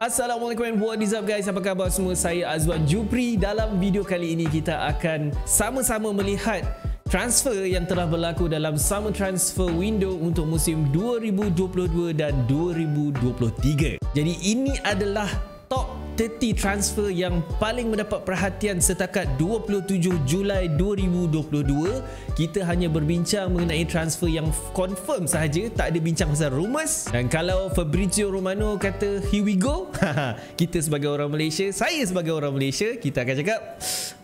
Assalamualaikum and what is up guys, apa khabar semua? Saya Azwan Jupri. Dalam video kali ini kita akan sama-sama melihat transfer yang telah berlaku dalam summer transfer window untuk musim 2022 dan 2023. Jadi ini adalah top 30 transfer yang paling mendapat perhatian setakat 27 Julai 2022. Kita hanya berbincang mengenai transfer yang confirm sahaja, tak ada bincang pasal rumours. Dan kalau Fabrizio Romano kata here we go, kita sebagai orang Malaysia, saya sebagai orang Malaysia, kita akan cakap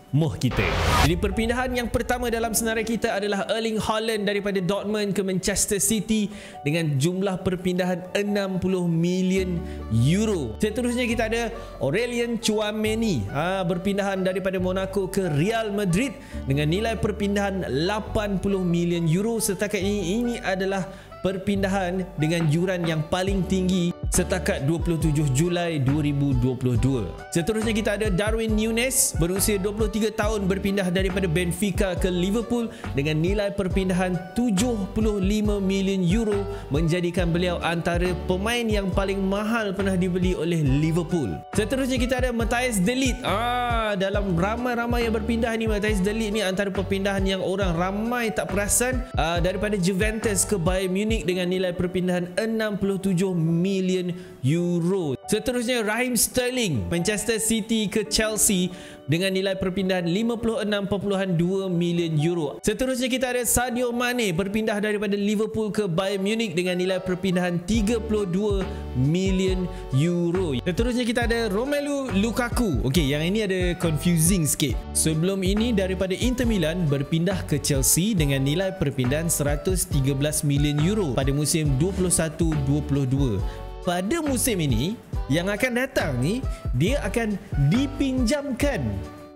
moh kita. Jadi perpindahan yang pertama dalam senarai kita adalah Erling Haaland daripada Dortmund ke Manchester City dengan jumlah perpindahan 60 million euro. Seterusnya kita ada Aurelien Tchouameni berpindahan daripada Monaco ke Real Madrid dengan nilai perpindahan 80 million euro. Setakat ini adalah perpindahan dengan yuran yang paling tinggi setakat 27 Julai 2022. Seterusnya kita ada Darwin Núñez berusia 23 tahun berpindah daripada Benfica ke Liverpool dengan nilai perpindahan 75 million euro, menjadikan beliau antara pemain yang paling mahal pernah dibeli oleh Liverpool. Seterusnya kita ada Matthijs de Ligt. Dalam ramai-ramai yang berpindah ni, Matthijs de Ligt ni antara perpindahan yang orang ramai tak perasan, daripada Juventus ke Bayern Munich dengan nilai perpindahan 67 million euro. Seterusnya Raheem Sterling, Manchester City ke Chelsea dengan nilai perpindahan 56.2 million euro. Seterusnya kita ada Sadio Mane berpindah daripada Liverpool ke Bayern Munich dengan nilai perpindahan 32 million euro. Seterusnya kita ada Romelu Lukaku. Okey, yang ini ada confusing sikit. Sebelum ini daripada Inter Milan berpindah ke Chelsea dengan nilai perpindahan 113 million euro pada musim 21-22. Pada musim ini yang akan datang ni, dia akan dipinjamkan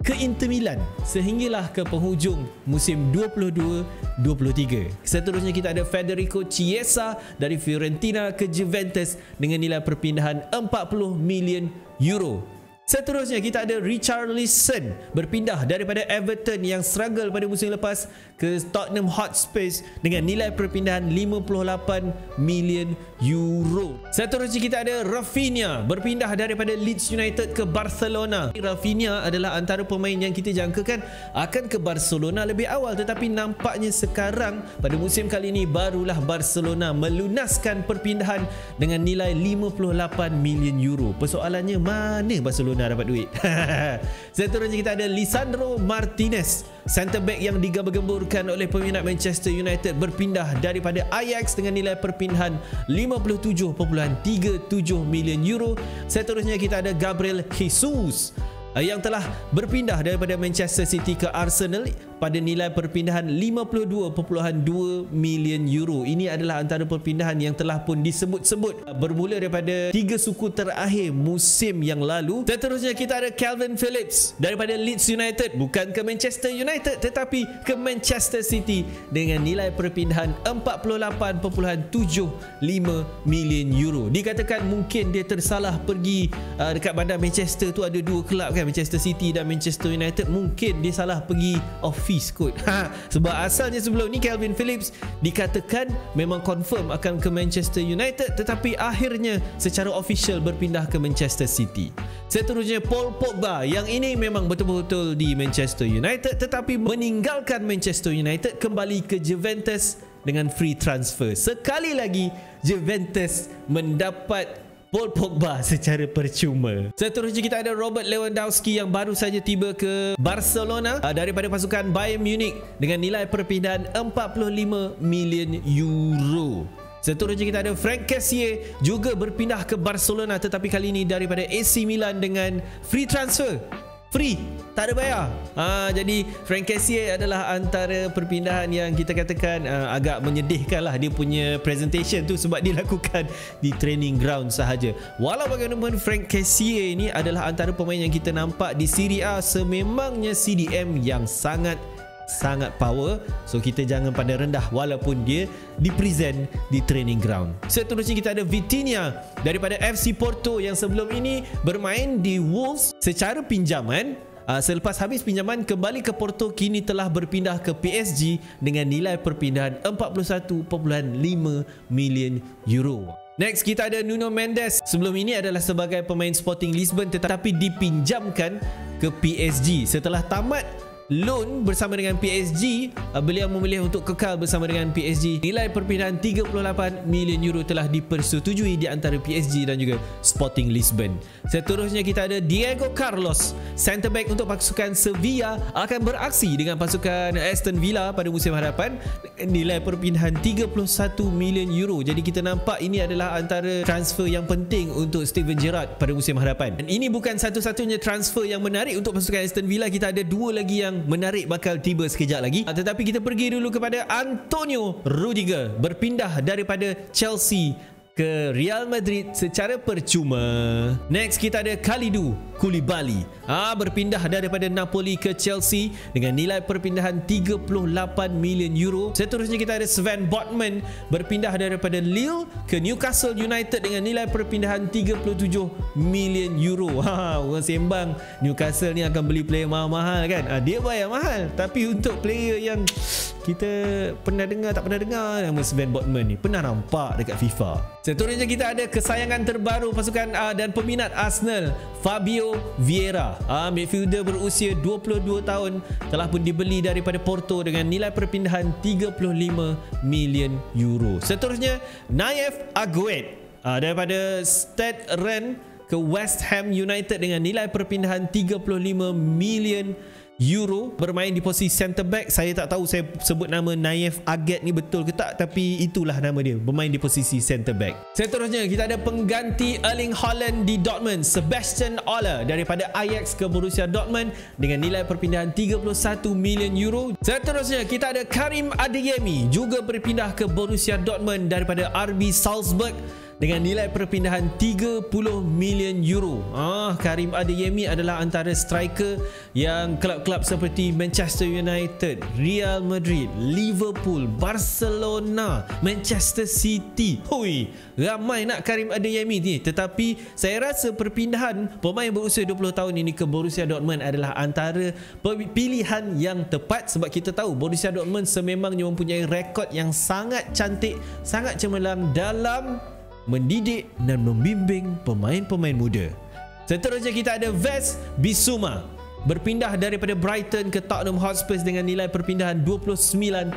ke Inter Milan sehinggalah ke penghujung musim 22-23. Seterusnya kita ada Federico Chiesa dari Fiorentina ke Juventus dengan nilai perpindahan 40 million euro. Seterusnya kita ada Richarlison berpindah daripada Everton yang struggle pada musim lepas ke Tottenham Hotspur dengan nilai perpindahan 58 million euro. Seterusnya kita ada Rafinha berpindah daripada Leeds United ke Barcelona. Rafinha adalah antara pemain yang kita jangkakan akan ke Barcelona lebih awal, tetapi nampaknya sekarang pada musim kali ini barulah Barcelona melunaskan perpindahan dengan nilai 58 million euro. Persoalannya, mana Barcelona dapat duit? Seterusnya kita ada Lisandro Martinez, centre back yang digembar-gemburkan oleh peminat Manchester United, berpindah daripada Ajax dengan nilai perpindahan 57.37 million euro. Seterusnya kita ada Gabriel Jesus yang telah berpindah daripada Manchester City ke Arsenal pada nilai perpindahan 52.2 million euro. Ini adalah antara perpindahan yang telah pun disebut-sebut bermula daripada 3 suku terakhir musim yang lalu. Seterusnya kita ada Calvin Phillips daripada Leeds United, bukan ke Manchester United tetapi ke Manchester City dengan nilai perpindahan 48.75 million euro. Dikatakan mungkin dia tersalah pergi dekat bandar Manchester tu, ada 2 kelab kan, Manchester City dan Manchester United. Mungkin dia salah pergi office kot. Sebab asalnya sebelum ni Calvin Phillips dikatakan memang confirm akan ke Manchester United, tetapi akhirnya secara official berpindah ke Manchester City. Seterusnya Paul Pogba, yang ini memang betul-betul di Manchester United tetapi meninggalkan Manchester United kembali ke Juventus dengan free transfer. Sekali lagi Juventus mendapat Paul Pogba secara percuma. Seterusnya kita ada Robert Lewandowski yang baru saja tiba ke Barcelona daripada pasukan Bayern Munich dengan nilai perpindahan 45 million euro. Seterusnya kita ada Franck Kessié juga berpindah ke Barcelona, tetapi kali ini daripada AC Milan dengan free transfer. Free, tak ada bayar. Jadi Franck Kessié adalah antara perpindahan yang kita katakan agak menyedihkan lah dia punya presentation tu, sebab dia lakukan di training ground sahaja. Walau bagaimanapun, Franck Kessié ini adalah antara pemain yang kita nampak di Serie A sememangnya CDM yang sangat power. So kita jangan pandang rendah walaupun dia dipresent di training ground. Seterusnya kita ada Vitinha daripada FC Porto yang sebelum ini bermain di Wolves secara pinjaman. Selepas habis pinjaman kembali ke Porto, kini telah berpindah ke PSG dengan nilai perpindahan 41.5 million euro. Next kita ada Nuno Mendes. Sebelum ini adalah sebagai pemain Sporting Lisbon tetapi dipinjamkan ke PSG. Setelah tamat loan bersama dengan PSG, beliau memilih untuk kekal bersama dengan PSG. Nilai perpindahan 38 million euro telah dipersetujui di antara PSG dan juga Sporting Lisbon. Seterusnya kita ada Diego Carlos, centre back untuk pasukan Sevilla, akan beraksi dengan pasukan Aston Villa pada musim hadapan. Nilai perpindahan 31 million euro. Jadi kita nampak ini adalah antara transfer yang penting untuk Steven Gerrard pada musim hadapan. Dan ini bukan satu-satunya transfer yang menarik untuk pasukan Aston Villa. Kita ada dua lagi yang menarik bakal tiba sekejap lagi. Tetapi kita pergi dulu kepada Antonio Rudiger, berpindah daripada Chelsea ke Real Madrid secara percuma. Next kita ada Kalidou Koulibaly, berpindah daripada Napoli ke Chelsea dengan nilai perpindahan 38 million euro. Seterusnya kita ada Sven Botman, berpindah daripada Lille ke Newcastle United dengan nilai perpindahan 37 million euro. Orang sembang Newcastle ni akan beli player mahal-mahal kan. Dia bayar mahal, tapi untuk player yang kita pernah dengar tak pernah dengar, nama Sven Botman ni pernah nampak dekat FIFA. Seterusnya kita ada kesayangan terbaru pasukan dan peminat Arsenal, Fabio Vieira. Midfielder berusia 22 tahun telah pun dibeli daripada Porto dengan nilai perpindahan 35 million euro. Seterusnya Nayef Aguerd daripada Stade Rennes ke West Ham United dengan nilai perpindahan 35 million euro, bermain di posisi centre back. Saya tak tahu saya sebut nama Nayef Aguerd ni betul ke tak, tapi itulah nama dia, bermain di posisi centre back. Seterusnya kita ada pengganti Erling Haaland di Dortmund, Sebastian Haller daripada Ajax ke Borussia Dortmund dengan nilai perpindahan 31 million euro. Seterusnya kita ada Karim Adeyemi, juga berpindah ke Borussia Dortmund daripada RB Salzburg dengan nilai perpindahan 30 million euro. Karim Adeyemi adalah antara striker yang kelab-kelab seperti Manchester United, Real Madrid, Liverpool, Barcelona, Manchester City. Ramai nak Karim Adeyemi ni. Tetapi saya rasa perpindahan pemain berusia 20 tahun ini ke Borussia Dortmund adalah antara pilihan yang tepat, sebab kita tahu Borussia Dortmund sememangnya mempunyai rekod yang sangat cantik, sangat cemerlang dalam mendidik dan membimbing pemain-pemain muda. Seterusnya kita ada West Bissouma, berpindah daripada Brighton ke Tottenham Hotspur dengan nilai perpindahan 29.2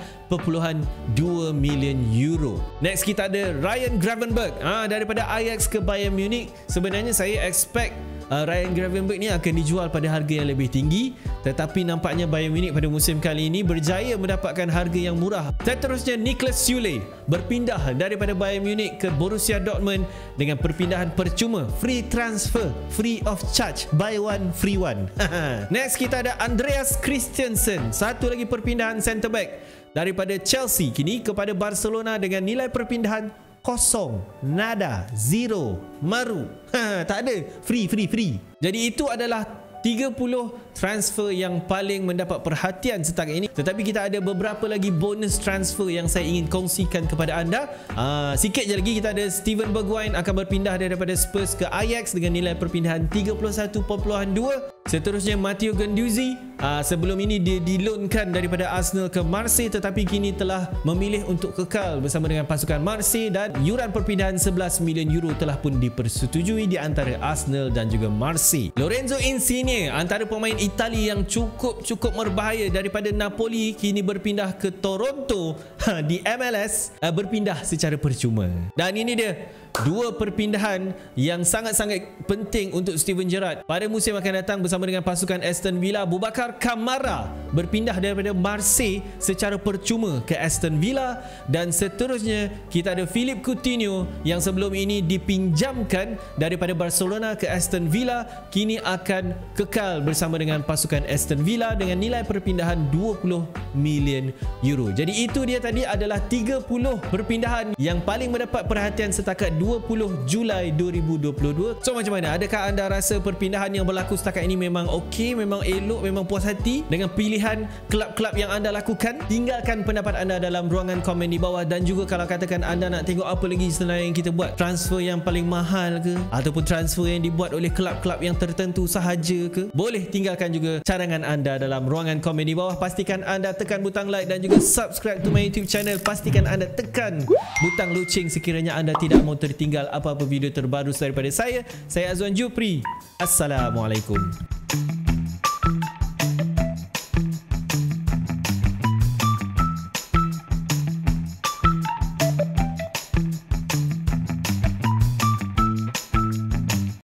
million euro. Next kita ada Ryan Gravenberch daripada Ajax ke Bayern Munich. Sebenarnya saya expect Ryan Gravenberch ni akan dijual pada harga yang lebih tinggi, tetapi nampaknya Bayern Munich pada musim kali ini berjaya mendapatkan harga yang murah. Seterusnya Niklas Süle, berpindah daripada Bayern Munich ke Borussia Dortmund dengan perpindahan percuma, free transfer, free of charge, buy one free one. Next kita ada Andreas Christensen, satu lagi perpindahan centre back daripada Chelsea kini kepada Barcelona dengan nilai perpindahan kosong, nada, zero, maru. Tak ada, free. Jadi itu adalah 30 transfer yang paling mendapat perhatian setakat ini. Tetapi kita ada beberapa lagi bonus transfer yang saya ingin kongsikan kepada anda. Sikit je lagi kita ada Steven Bergwijn akan berpindah daripada Spurs ke Ajax dengan nilai perpindahan 31.2. Seterusnya Matteo Guendouzi, sebelum ini dia diloankan daripada Arsenal ke Marseille, tetapi kini telah memilih untuk kekal bersama dengan pasukan Marseille dan yuran perpindahan 11 million euro telah pun dipersetujui di antara Arsenal dan juga Marseille. Lorenzo Insigne, antara pemain Itali yang cukup berbahaya daripada Napoli, kini berpindah ke Toronto di MLS, berpindah secara percuma. Dan ini dia dua perpindahan yang sangat-sangat penting untuk Steven Gerrard pada musim akan datang bersama dengan pasukan Aston Villa. Boubacar Kamara berpindah daripada Marseille secara percuma ke Aston Villa, dan seterusnya kita ada Philippe Coutinho yang sebelum ini dipinjamkan daripada Barcelona ke Aston Villa, kini akan kekal bersama dengan pasukan Aston Villa dengan nilai perpindahan 20 million euro. Jadi itu dia tadi adalah 30 perpindahan yang paling mendapat perhatian setakat 20 Julai 2022. So macam mana? Adakah anda rasa perpindahan yang berlaku setakat ini memang okey, memang elok, memang puas hati dengan pilihan pilihan kelab-kelab yang anda lakukan? Tinggalkan pendapat anda dalam ruangan komen di bawah. Dan juga kalau katakan anda nak tengok apa lagi sebenarnya yang kita buat, transfer yang paling mahal ke, ataupun transfer yang dibuat oleh kelab-kelab yang tertentu sahaja ke, boleh tinggalkan juga cadangan anda dalam ruangan komen di bawah. Pastikan anda tekan butang like dan juga subscribe to my YouTube channel. Pastikan anda tekan butang loceng sekiranya anda tidak mau tertinggal apa-apa video terbaru daripada saya Azwan Jupri. Assalamualaikum.